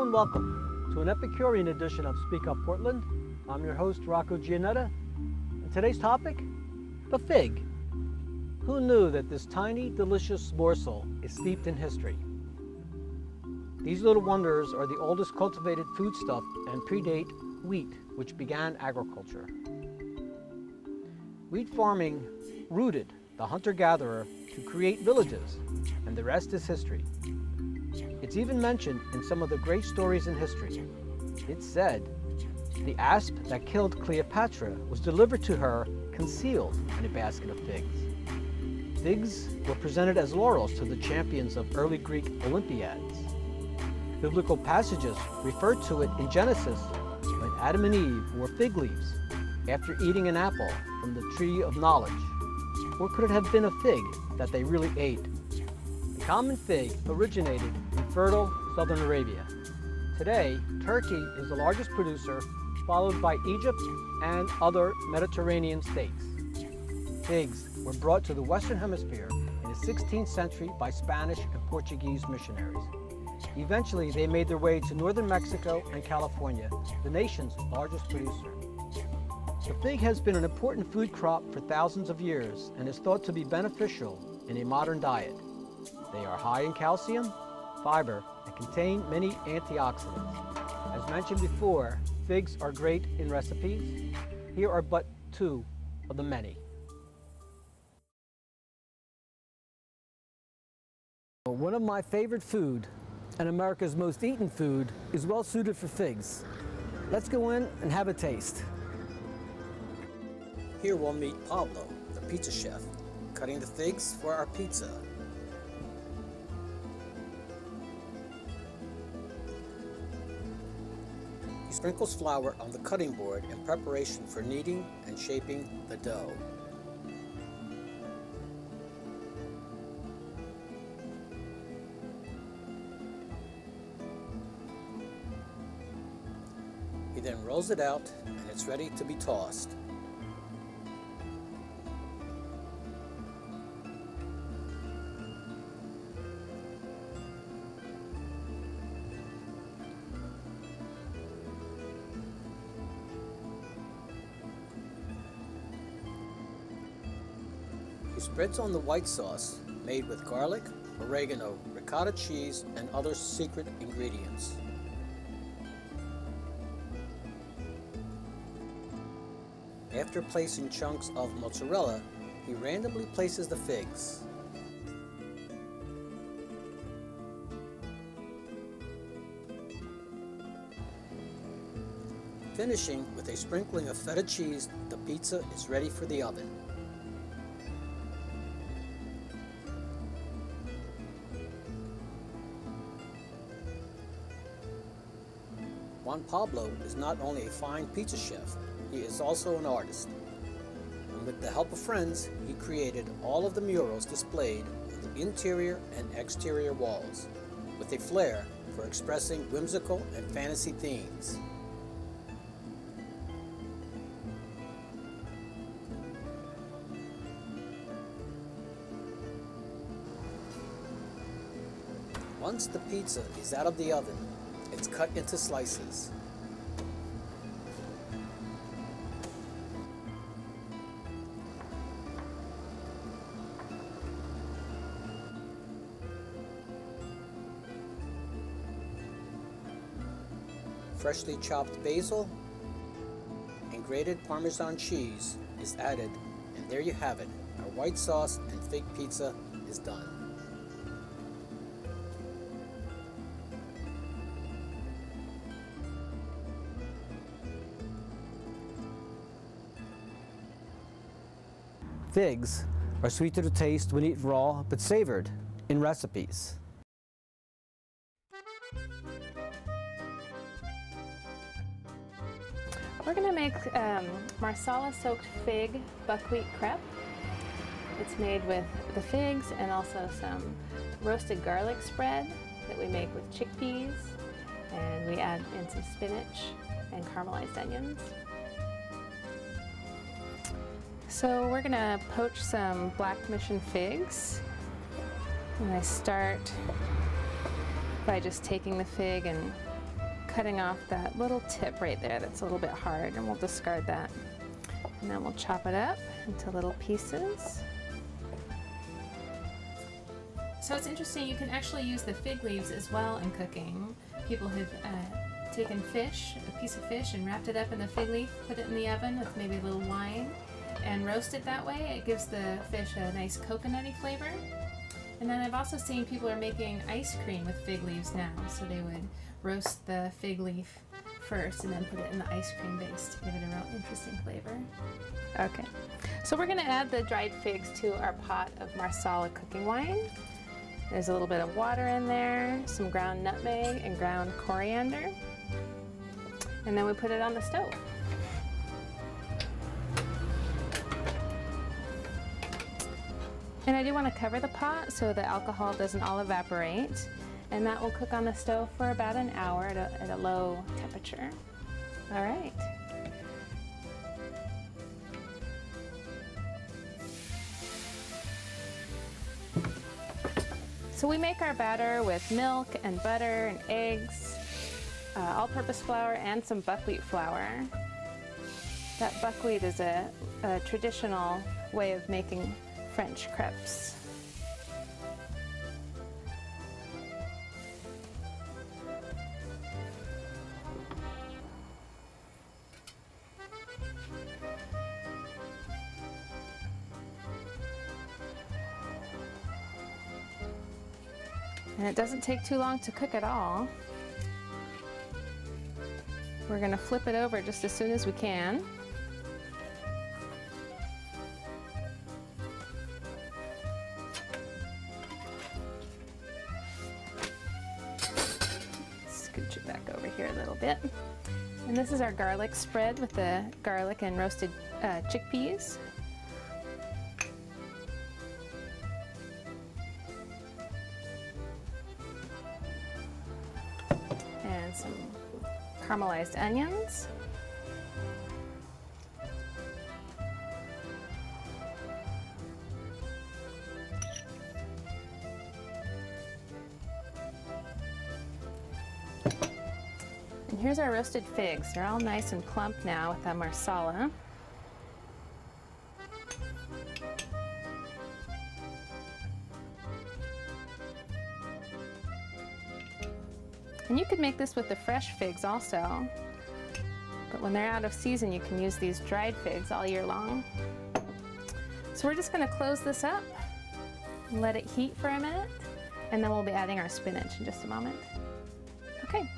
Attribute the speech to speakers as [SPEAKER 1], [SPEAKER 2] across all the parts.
[SPEAKER 1] Hello and welcome to an Epicurean edition of Speak Up Portland. I'm your host, Rocco Giannetta, and today's topic, the fig. Who knew that this tiny, delicious morsel is steeped in history? These little wonders are the oldest cultivated foodstuff and predate wheat, which began agriculture. Wheat farming rooted the hunter-gatherer to create villages, and the rest is history. It's even mentioned in some of the great stories in history. It's said the asp that killed Cleopatra was delivered to her concealed in a basket of figs. Figs were presented as laurels to the champions of early Greek Olympiads. Biblical passages refer to it in Genesis when Adam and Eve wore fig leaves after eating an apple from the tree of knowledge. Or could it have been a fig that they really ate? The common fig originated in fertile southern Arabia. Today, Turkey is the largest producer, followed by Egypt and other Mediterranean states. Figs were brought to the Western Hemisphere in the 16th century by Spanish and Portuguese missionaries. Eventually, they made their way to northern Mexico and California, the nation's largest producer. The fig has been an important food crop for thousands of years and is thought to be beneficial in a modern diet. They are high in calcium, fiber, and contain many antioxidants. As mentioned before, figs are great in recipes. Here are but two of the many. One of my favorite food, and America's most eaten food, is well suited for figs. Let's go in and have a taste. Here we'll meet Pablo, the pizza chef, cutting the figs for our pizza. He sprinkles flour on the cutting board in preparation for kneading and shaping the dough. He then rolls it out and it's ready to be tossed. He spreads on the white sauce made with garlic, oregano, ricotta cheese, and other secret ingredients. After placing chunks of mozzarella, he randomly places the figs. Finishing with a sprinkling of feta cheese, the pizza is ready for the oven. Juan Pablo is not only a fine pizza chef, he is also an artist. And with the help of friends, he created all of the murals displayed on the interior and exterior walls, with a flair for expressing whimsical and fantasy themes. Once the pizza is out of the oven, it's cut into slices. Freshly chopped basil and grated Parmesan cheese is added, and there you have it. Our white sauce and fig pizza is done. Figs are sweet to the taste when eaten raw, but savored in recipes.
[SPEAKER 2] We're going to make marsala soaked fig buckwheat crepe. It's made with the figs and also some roasted garlic spread that we make with chickpeas, and we add in some spinach and caramelized onions. So we're going to poach some black mission figs, and I start by just taking the fig and cutting off that little tip right there that's a little bit hard, and we'll discard that. And then we'll chop it up into little pieces. So it's interesting, you can actually use the fig leaves as well in cooking. People have taken fish, a piece of fish, and wrapped it up in the fig leaf, put it in the oven with maybe a little wine, and roast it that way. It gives the fish a nice coconutty flavor. And then I've also seen people are making ice cream with fig leaves now, so they would roast the fig leaf first and then put it in the ice cream base to give it a real interesting flavor. Okay, so we're going to add the dried figs to our pot of Marsala cooking wine. There's a little bit of water in there, some ground nutmeg and ground coriander, and then we put it on the stove. And I do want to cover the pot so the alcohol doesn't all evaporate, and that will cook on the stove for about an hour at a low temperature. All right. So we make our batter with milk and butter and eggs, all-purpose flour, and some buckwheat flour. That buckwheat is a traditional way of making French crepes. And it doesn't take too long to cook at all. We're going to flip it over just as soon as we can. Scooch it back over here a little bit. And this is our garlic spread with the garlic and roasted chickpeas. And some caramelized onions. And here's our roasted figs. They're all nice and plump now with the Marsala. And you could make this with the fresh figs also, but when they're out of season you can use these dried figs all year long. So we're just going to close this up and let it heat for a minute, and then we'll be adding our spinach in just a moment. Okay.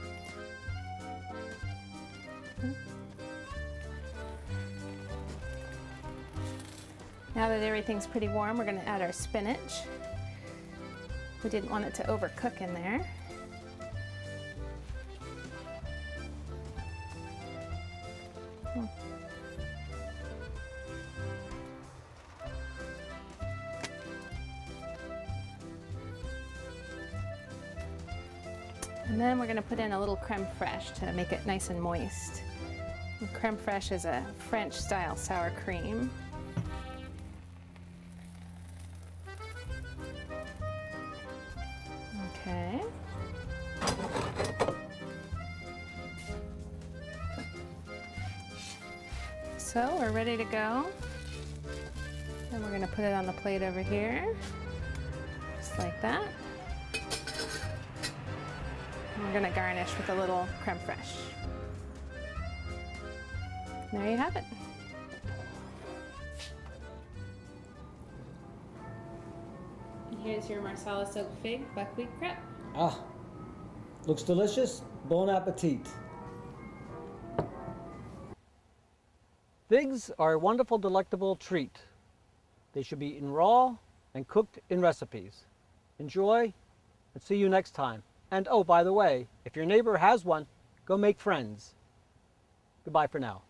[SPEAKER 2] Now that everything's pretty warm, we're going to add our spinach. We didn't want it to overcook in there. And then we're going to put in a little creme fraiche to make it nice and moist. And creme fraiche is a French style sour cream. Okay. So we're ready to go. And we're going to put it on the plate over here, just like that. And we're going to garnish with a little creme fraiche. There you have it. And here's your Marsala soaked fig buckwheat crepe.
[SPEAKER 1] Ah, looks delicious. Bon appetit. Figs are a wonderful, delectable treat. They should be eaten raw and cooked in recipes. Enjoy, and see you next time. And oh, by the way, if your neighbor has one, go make friends. Goodbye for now.